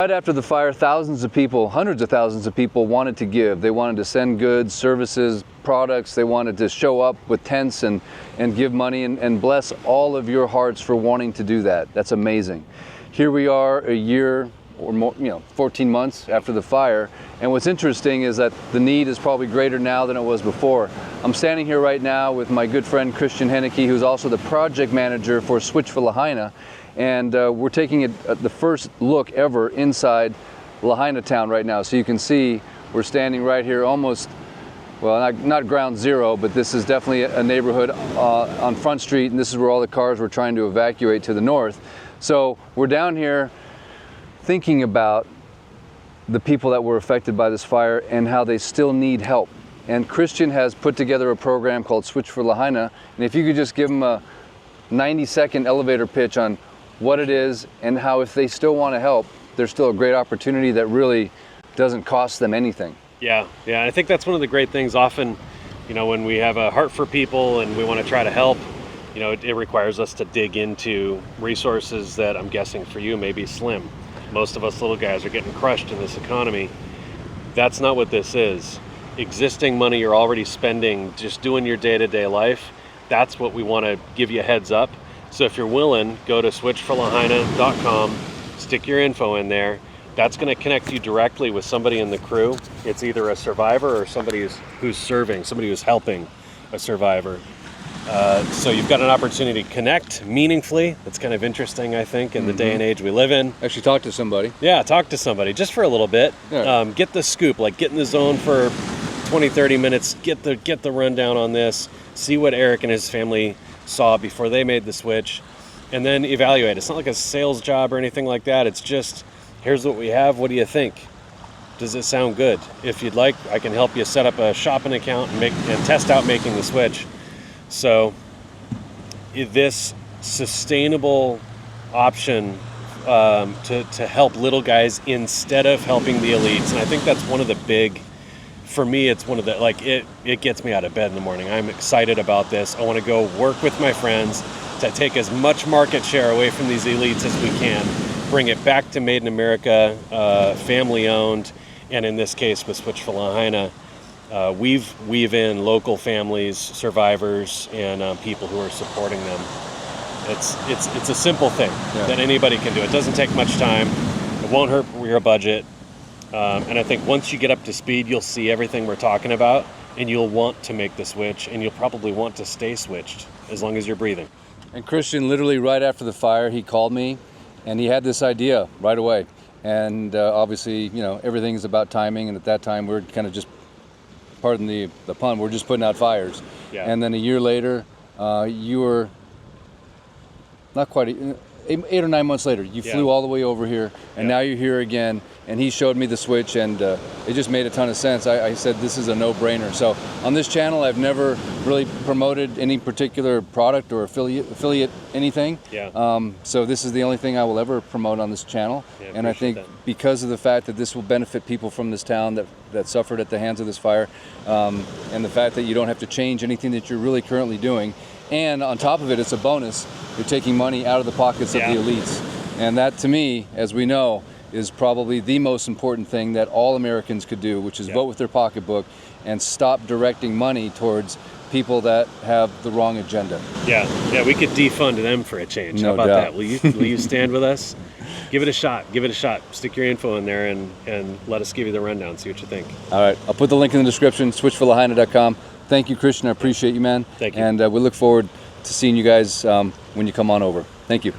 Right after the fire, thousands of people, hundreds of thousands of people wanted to give. They wanted to send goods, services, products. They wanted to show up with tents and give money, and bless all of your hearts for wanting to do that. That's amazing. Here we are a year or more, 14 months after the fire. And what's interesting is that the need is probably greater now than it was before. I'm standing here right now with my good friend Christian Henneke, who's also the project manager for Switch for Lahaina. And we're taking the first look ever inside Lahaina town right now. So you can see we're standing right here almost, well, not ground zero, but this is definitely a neighborhood on Front Street, and this is where all the cars were trying to evacuate to the north. So we're down here thinking about the people that were affected by this fire and how they still need help. And Christian has put together a program called Switch for Lahaina. And if you could just give them a 90-second elevator pitch on what it is and how, if they still want to help, there's still a great opportunity that really doesn't cost them anything. Yeah. I think that's one of the great things. Often, when we have a heart for people and we want to try to help, it requires us to dig into resources that I'm guessing for you may be slim. Most of us little guys are getting crushed in this economy. That's not what this is. Existing money you're already spending just doing your day-to-day life, that's what we want to give you a heads up. So if you're willing, go to switchforlahaina.com, stick your info in there. That's going to connect you directly with somebody in the crew. It's either a survivor or somebody who's serving, somebody who's helping a survivor. So you've got an opportunity to connect meaningfully. That's kind of interesting, I think, in the day and age we live in. Actually talk to somebody. Yeah, talk to somebody just for a little bit. Yeah. Get the scoop, get in the zone for 20, 30 minutes, get the rundown on this, see what Eric and his family saw before they made the switch, and then evaluate. It's not like a sales job or anything like that. It's just, here's what we have. What do you think? Does it sound good? If you'd like, I can help you set up a shopping account and test out making the switch. So this sustainable option to help little guys instead of helping the elites. And I think that's one of the big, for me, it's one of the, it gets me out of bed in the morning. I'm excited about this. I want to go work with my friends to take as much market share away from these elites as we can, bring it back to Made in America, family owned, and in this case with Switch for Lahaina, weave in local families, survivors, and people who are supporting them. It's a simple thing that anybody can do. It doesn't take much time. It won't hurt your budget. And I think once you get up to speed, you'll see everything we're talking about, and you'll want to make the switch, and you'll probably want to stay switched as long as you're breathing. And Christian, literally right after the fire, he called me, and he had this idea right away. And obviously, everything is about timing, and at that time, we're kind of just, pardon the pun, we're just putting out fires. Yeah. And then a year later, you were not quite 8 or 9 months later, you flew all the way over here, and now you're here again, and he showed me the switch, and it just made a ton of sense. I said, this is a no-brainer. So on this channel, I've never really promoted any particular product or affiliate anything. So this is the only thing I will ever promote on this channel. And I think because of the fact that this will benefit people from this town that suffered at the hands of this fire, and the fact that you don't have to change anything that you're really currently doing, and on top of it, it's a bonus. You're taking money out of the pockets of the elites. And that, to me, as we know, is probably the most important thing that all Americans could do, which is vote with their pocketbook and stop directing money towards people that have the wrong agenda. Yeah, we could defund them for a change. No How about doubt. that? Will you stand with us? Give it a shot. Stick your info in there and let us give you the rundown. See what you think. All right. I'll put the link in the description, switchforlahaina.com. Thank you, Christian. I appreciate you, man. Thank you. And we look forward to seeing you guys when you come on over. Thank you.